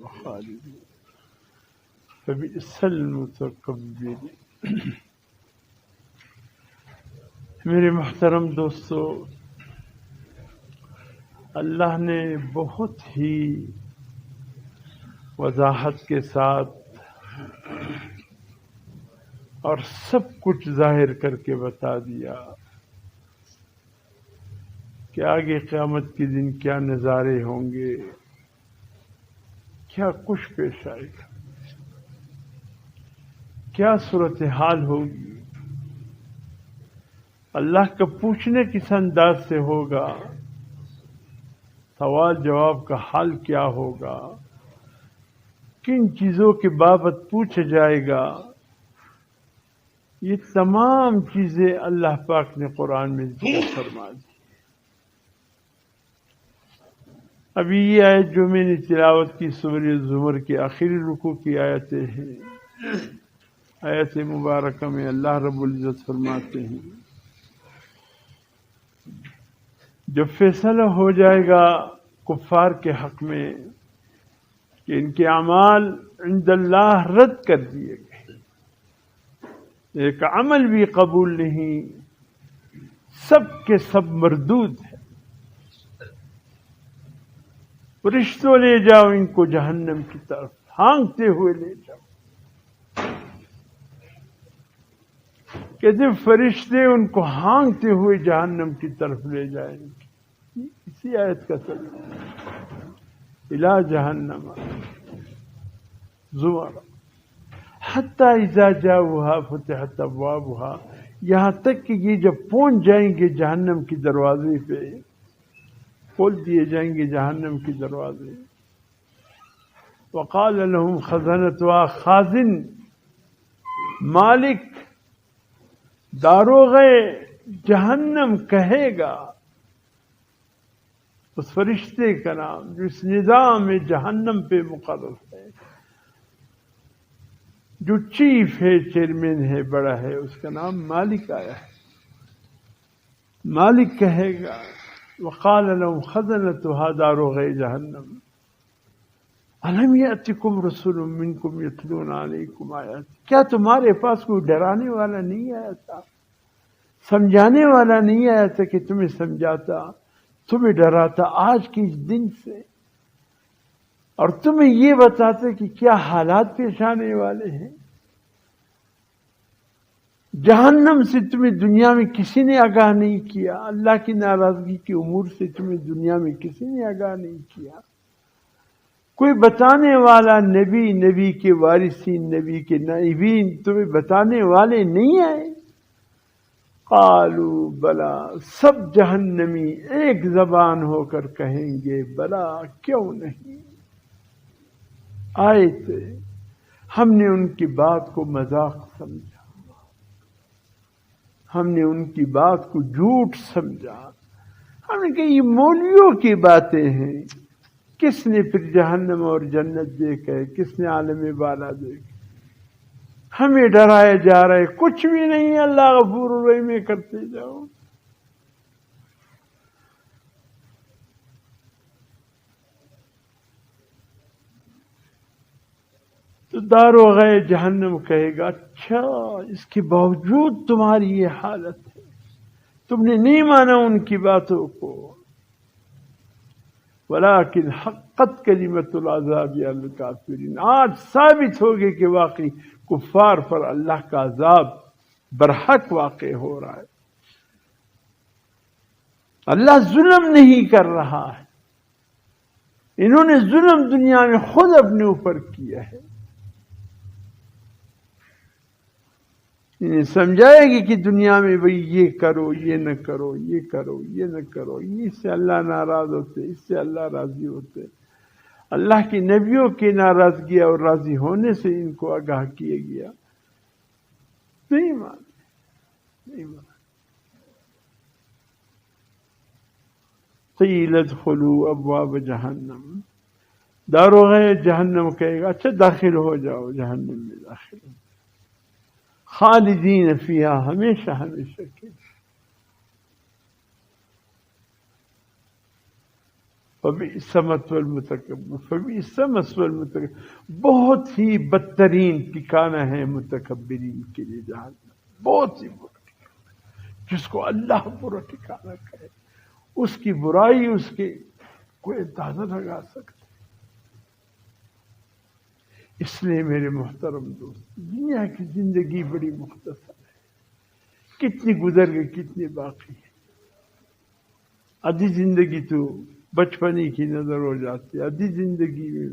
وخالدين فبئس المتکبرین۔ میرے محترم دوستو، اللہ نے بہت ہی وضاحت کے ساتھ اور سب کچھ ظاہر کر کے بتا دیا کہ آگے قیامت کے دن کیا نظارے ہوں گے، کیا کچھ پیش آئے گا، کیا صورتحال ہوگی، اللہ کا پوچھنے کس انداز سے ہوگا، سوال جواب کا حال کیا ہوگا، کن چیزوں کے بابت پوچھا جائے گا، یہ تمام چیزیں اللہ پاک نے قرآن میں ذکر فرما دی۔ ابھی یہ آیت جو میں نے تلاوت کی سورہ زمر کے آخری رکوع کی آیتیں ہیں، آیت مبارکہ میں اللہ رب العزت فرماتے ہیں جب فیصلہ ہو جائے گا کفار کے حق میں کہ ان کے اعمال عند اللہ رد کر دیے گئے، ایک عمل بھی قبول نہیں، سب کے سب مردود ہے، فرشتوں لے جاؤ ان کو جہنم کی طرف، ہانکتے ہوئے لے جاؤ۔ کہتے فرشتے ان کو ہانکتے ہوئے جہنم کی طرف لے جائیں گے، اسی آیت کا ترجمہ الی جہنم زمرا حتی اذا جاؤہا فتحت ابوابہا، یہاں تک کہ یہ جب پہنچ جائیں گے جہنم کی دروازے پہ، کھول دیے جائیں گے جہنم کی دروازے، وقال لهم خزنتها، خازن مالک داروغے جہنم کہے گا، اس فرشتے کا نام جو اس نظام جہنم پہ مقرر ہے، جو چیف ہے، چیئرمین ہے، بڑا ہے، اس کا نام مالک آیا ہے۔ مالک کہے گا وقال لهم خزنتها، داروغے جہنم، الم یاتکم رسول منکم یتلون علیکم آیات، کیا تمہارے پاس کوئی ڈرانے والا نہیں آیا تھا، سمجھانے والا نہیں آیا تھا کہ تمہیں سمجھاتا، تمہیں ڈراتا آج کے اس دن سے، اور تمہیں یہ بتاتا کہ کیا حالات پیش آنے والے ہیں؟ جہنم سے تمہیں دنیا میں کسی نے آگاہ نہیں کیا، اللہ کی ناراضگی کے امور سے تمہیں دنیا میں کسی نے آگاہ نہیں کیا، کوئی بتانے والا نبی، نبی کے وارثین، نبی کے نائبین تمہیں بتانے والے نہیں آئے؟ قالوا بلا، سب جہنمی ایک زبان ہو کر کہیں گے بلا، کیوں نہیں آئے تھے، ہم نے ان کی بات کو مذاق سمجھا، ہم نے ان کی بات کو جھوٹ سمجھا، ہم نے کہا یہ مولویوں کی باتیں ہیں، کس نے پھر جہنم اور جنت دیکھا ہے، کس نے عالم بالا دیکھا، ہمیں ڈرایا جا رہا ہے، کچھ بھی نہیں، اللہ غفور الرحیم میں کرتے جاؤ۔ تو داروغہ جہنم کہے گا اچھا، اس کے باوجود تمہاری یہ حالت ہے، تم نے نہیں مانا ان کی باتوں کو، ولیکن حقت کلمۃ العذاب علی الکافرین، آج ثابت ہوگی کہ واقعی کفار پر اللہ کا عذاب برحق واقع ہو رہا ہے، اللہ ظلم نہیں کر رہا ہے، انہوں نے ظلم دنیا میں خود اپنے اوپر کیا ہے، انہیں سمجھائے گی کہ دنیا میں بھئی یہ کرو، یہ نہ کرو، یہ کرو، یہ نہ کرو، اس سے اللہ ناراض ہوتے، اس سے اللہ راضی ہوتے، اللہ کے نبیوں کی ناراضگی اور راضی ہونے سے ان کو آگاہ کیا گیا، نہیں مانے، نہیں مانے۔ قیل ادخلوا ابواب جہنم، داروغہ جہنم کہے گا اچھا داخل ہو جاؤ جہنم میں، داخل ہو، خالدین فیہا، ہمیشہ ہمیشہ کے، فبئس مثوى المتکبر، فبئس مثوى المتکبر، بہت ہی بدترین ٹھکانہ ہے متکبرین کے لیے جہنم، بہت ہی برا ٹھکانہ، جس کو اللہ برا ٹھکانہ کرے اس کی برائی اس کے کوئی اندازہ لگا سکتا۔ اس لیے میرے محترم دوست، دنیا کی زندگی بڑی مختصر ہے، کتنی گزر گئی کتنی باقی ہے۔ آدھی زندگی تو بچپنی کی نظر ہو جاتی ہے، آدھی زندگی میں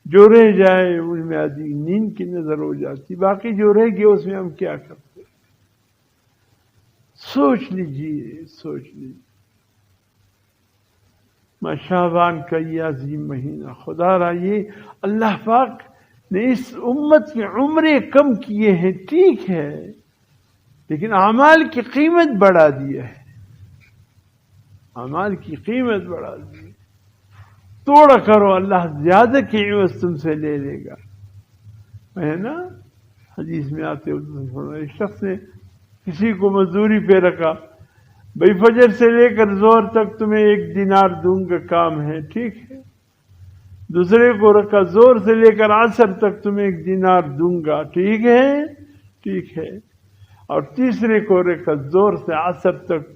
جو رہ جائے ان میں آدھی نیند کی نظر ہو جاتی، باقی جو رہ گیا اس میں ہم کیا کرتے؟ سوچ لیجیے، سوچ لیجیے۔ شعبان کا یہ عظیم مہینہ، خدا را یہ اللہ پاک نے اس امت کی عمریں کم کیے ہیں، ٹھیک ہے، لیکن اعمال کی قیمت بڑھا دی ہے، اعمال کی قیمت بڑھا دی ہے۔ توڑا کرو، اللہ زیادہ کی عوض تم سے لے لے گا، ہے نا؟ حدیث میں آتے ہوئے ایک شخص نے کسی کو مزدوری پہ رکھا، بھئی فجر سے لے کر ظہر تک تمہیں 1 دینار دوں گا کام ہے، ٹھیک ہے۔ دوسرے کو رکھا، ظہر سے لے کر عصر تک تمہیں 1 دینار دوں گا، ٹھیک ہے، ٹھیک ہے۔ اور تیسرے کو رکھا، ظہر سے عصر تک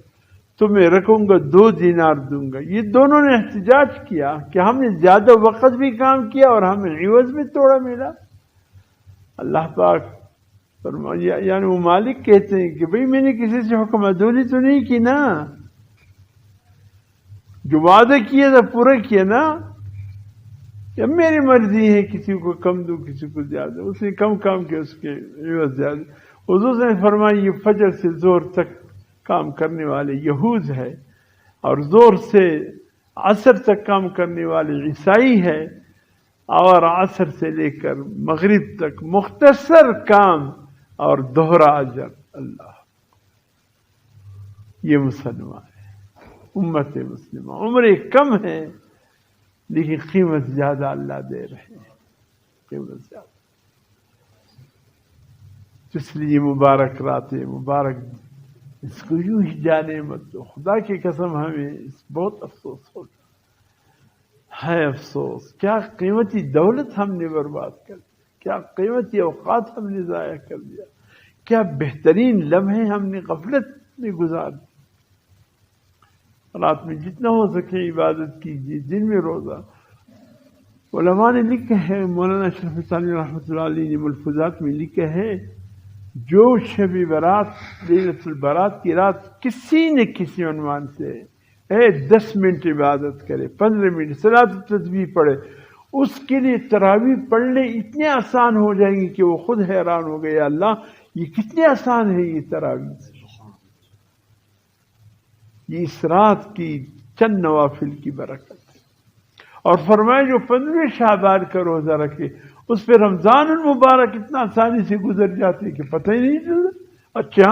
تمہیں رکھوں گا 2 دینار دوں گا۔ یہ دونوں نے احتجاج کیا کہ ہم نے زیادہ وقت بھی کام کیا اور ہمیں عوض بھی توڑا ملا۔ اللہ پاک فرمایا، یعنی وہ مالک کہتے ہیں کہ بھئی میں نے کسی سے حکم عدولی تو نہیں کی نا، جو وعدہ کیا تھا پورا کیا نا، اب میری مرضی ہے کسی کو کم دوں کسی کو زیادہ، اس نے کم کام کیا اس کے عوض زیادہ۔ حضور نے فرمایا یہ فجر سے زور تک کام کرنے والے یہود ہے، اور زور سے عصر تک کام کرنے والے عیسائی ہے، اور عصر سے لے کر مغرب تک مختصر کام اور دوہرا اجر۔ اللہ، یہ مسلمان ہے، امت مسلمہ، عمریں کم ہیں لیکن قیمت زیادہ اللہ دے رہے ہیں، قیمت زیادہ۔ اس لیے مبارک راتیں، مبارک، اس کو یوں ہی جانے مت دو۔ خدا کی قسم ہمیں بہت افسوس ہوتا ہے، افسوس، کیا قیمتی دولت ہم نے برباد کر دی، کیا قیمتی اوقات ہم نے ضائع کر دیا، کیا بہترین لمحے ہم نے غفلت میں گزار دی۔ رات میں جتنا ہو سکے عبادت کیجیے، دن میں روزہ۔ علماء نے لکھا ہے، مولانا اشرف ثانوی رحمۃ اللہ علیہ نے ملفوظات میں لکھا ہے، جو شب برات، لیلۃ البرات کی رات کسی نہ کسی عنوان سے 10 منٹ عبادت کرے، 15 منٹ صلاۃ التسبیح پڑھے، اس کے لیے تراویح پڑھنے اتنے آسان ہو جائیں گے کہ وہ خود حیران ہو گئے، اللہ یہ کتنے آسان ہے یہ تراویح، یہ اس رات کی چند نوافل کی برکت ہے۔ اور فرمایا جو 15 شعبان کا روزہ رکھے اس پہ رمضان المبارک اتنا آسانی سے گزر جاتے کہ پتہ ہی نہیں چلتا۔ اچھا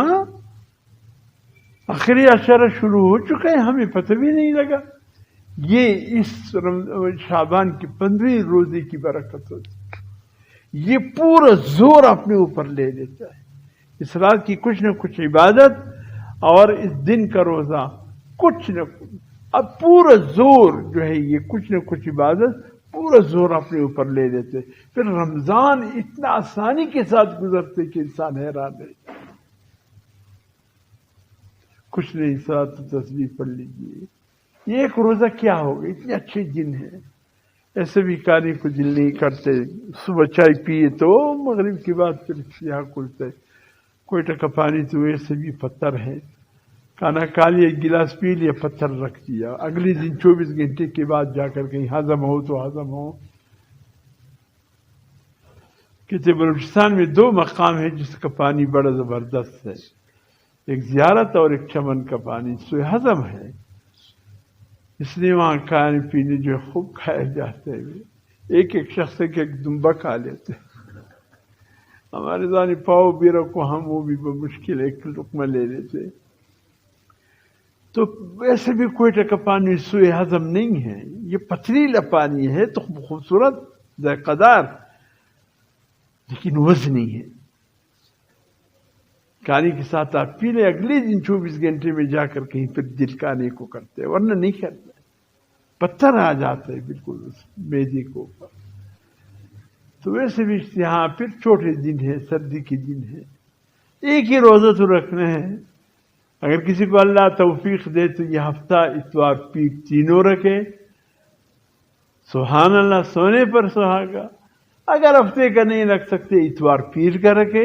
آخری عشرہ شروع ہو چکے ہیں، ہمیں پتہ بھی نہیں لگا۔ یہ اس شعبان کی 15 روزے کی برکت ہوتی ہے، یہ پورا زور اپنے اوپر لے لیتا ہے۔ اس رات کی کچھ نہ کچھ عبادت اور اس دن کا روزہ کچھ نہ کچھ، اب پورا زور جو ہے یہ کچھ نہ کچھ عبادت پورا زور اپنے اوپر لے لیتے، پھر رمضان اتنا آسانی کے ساتھ گزرتے کہ انسان حیران رہے۔ کچھ نہیں، صلاۃ التسبیح پڑھ لیجیے، یہ ایک روزہ کیا ہوگا، اتنے اچھے دن ہیں، ایسے بھی کھانے کو دل نہیں کرتے، صبح چائے پیے تو مغرب کے بعد پھر سیاہ کھلتا ہے، کوئی ٹکا پانی تو ایسے بھی پتھر ہے، کھانا کھا لیا، ایک گلاس پی لیا، پتھر رکھ دیا، اگلے دن 24 گھنٹے کے بعد جا کر کہیں ہضم ہو تو ہضم ہو۔ کہتے بلوچستان میں 2 مقام ہے جس کا پانی بڑا زبردست ہے، ایک زیارت اور ایک چمن کا پانی، سوئے ہضم ہے، اس لیے وہاں کھانے پینے جو خوب کھائے جاتے ہیں، ایک ایک شخص ایک دمبا کھا لیتے ہیں۔ ہمارے زانی پاؤ بھی رکھو، ہم وہ بھی بمشکل ایک لقمہ لے لیتے۔ تو ویسے بھی کوئی ٹکا پانی سوئے ہضم نہیں ہے، یہ پتھریلا پانی ہے تو خوبصورت ذائقہ دار لیکن وزنی ہے، کھانے کے ساتھ آپ پی لیں، اگلے دن 24 گھنٹے میں جا کر کہیں پھر دل کھانے کو کرتے ہیں، ورنہ نہیں کرتے۔ پتھر آ جاتے ہیں بالکل اس میدے کے اوپر. تو ویسے بھی یہاں پھر چھوٹے دن ہے، سردی کے دن ہے، ایک ہی روزہ تو رکھنا ہے. اگر کسی کو اللہ توفیق دے تو یہ ہفتہ اتوار پیر تینوں رکھے، سبحان اللہ، سونے پر سہاگا. اگر ہفتے کا نہیں رکھ سکتے اتوار پیر کا رکھے،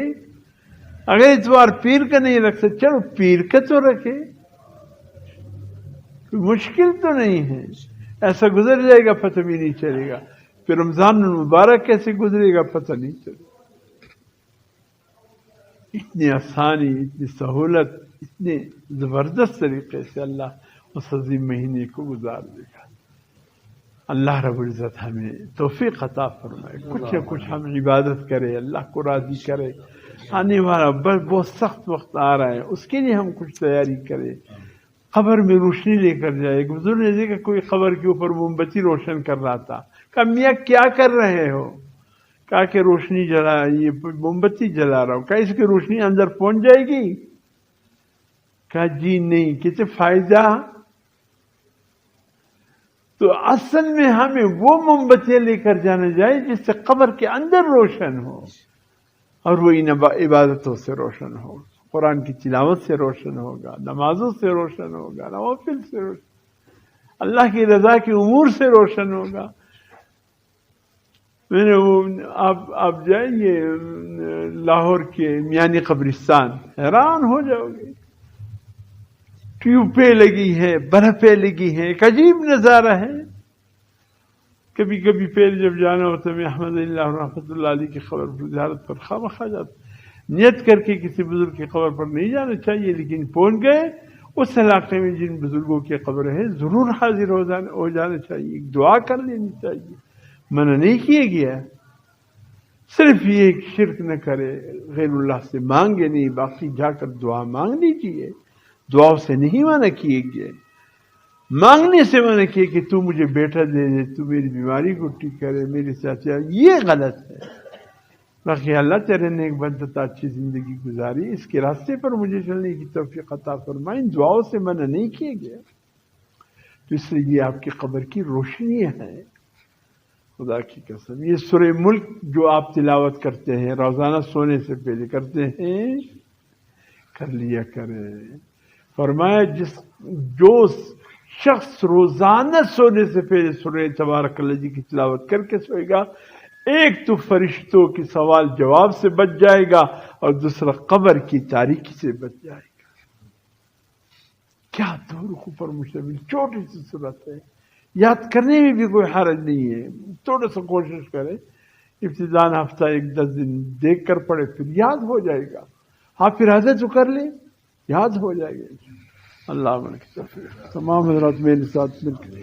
اگر اتوار پیر کا نہیں رکھ سکتے چلو پیر کا تو رکھے، مشکل تو نہیں ہے. ایسا گزر جائے گا پتہ بھی نہیں چلے گا. پھر رمضان المبارک کیسے گزرے گا پتہ نہیں چلے گا. اتنی آسانی، اتنی سہولت، اتنے زبردست طریقے سے اللہ اس عظیم مہینے کو گزار دے گا. اللہ رب العزت ہمیں توفیق عطا فرمائے، کچھ نہ کچھ ہم عبادت کرے، اللہ کو راضی کرے. آنے والا بہت سخت وقت آ رہا ہے، اس کے لیے ہم کچھ تیاری کریں. قبر میں روشنی لے کر جائے. ایک بزرگ نے دیکھا کوئی قبر کے اوپر موم بتی روشن کر رہا تھا. کہا میاں کیا کر رہے ہو؟ کہا کہ روشنی جلا، یہ موم بتی جلا رہا ہوں. کہا اس کی روشنی اندر پہنچ جائے گی؟ کہا جی نہیں. کہتے فائدہ؟ تو اصل میں ہمیں وہ موم بتیاں لے کر جانا جائے جس سے قبر کے اندر روشن ہو، اور وہ ان عبادتوں سے روشن ہو، قرآن کی تلاوت سے روشن ہوگا، نمازوں سے روشن ہوگا، نوافل سے روشن، اللہ کی رضا کے امور سے روشن ہوگا. میں نے وہ آپ جائیے لاہور کے میانی قبرستان، حیران ہو جاؤ گے. ٹیوبیں لگی ہیں، برفیں لگی ہیں، ایک عجیب نظارہ ہے. کبھی کبھی پہلے جب جانا ہوتا میں احمد اللہ رحمۃ اللہ علیہ کی قبر پر زیارت پر خواہ جاتا. نیت کر کے کسی بزرگ کی قبر پر نہیں جانا چاہیے، لیکن پہنچ گئے اس علاقے میں جن بزرگوں کی قبر ہے ضرور حاضر ہو جانا چاہیے، ایک دعا کر لینی چاہیے. منع نہیں کیا گیا. صرف یہ شرک نہ کرے، غیر اللہ سے مانگے نہیں، باقی جا کر دعا مانگ لیجیے. دعاؤں سے نہیں منع کیے گئے، مانگنے سے منع کیے کہ تو مجھے بیٹا دے دے، تو میری بیماری کو ٹھیک کرے، میری چاچا. یہ غلط ہے. باقی اللہ تیرے نے ایک بندتا اچھی زندگی گزاری، اس کے راستے پر مجھے چلنے کی توفیق عطا فرمائے. ان دعاؤں سے منع نہیں کیے گئے. تو اس لیے یہ آپ کی قبر کی روشنی ہے. خدا کی قسم یہ سورہ ملک جو آپ تلاوت کرتے ہیں روزانہ سونے سے پہلے کرتے ہیں، کر لیا کریں. فرمایا جو شخص روزانہ سونے سے پہلے سورہ تبارک الذی کی تلاوت کر کے سوئے گا، ایک تو فرشتوں کے سوال جواب سے بچ جائے گا، اور دوسرا قبر کی تاریکی سے بچ جائے گا. کیا دو رخوں پر مشتمل چھوٹی سی صورت ہے. یاد کرنے میں بھی کوئی حرج نہیں ہے. تھوڑا سا کوشش کریں، ابتداء ہفتہ 10 دن دیکھ کر پڑھے، پھر یاد ہو جائے گا. آپ پھر عادت تو کر لیں، یاد ہو جائے گا. اللہ کی توفیق. تمام حضرات میرے ساتھ مل کر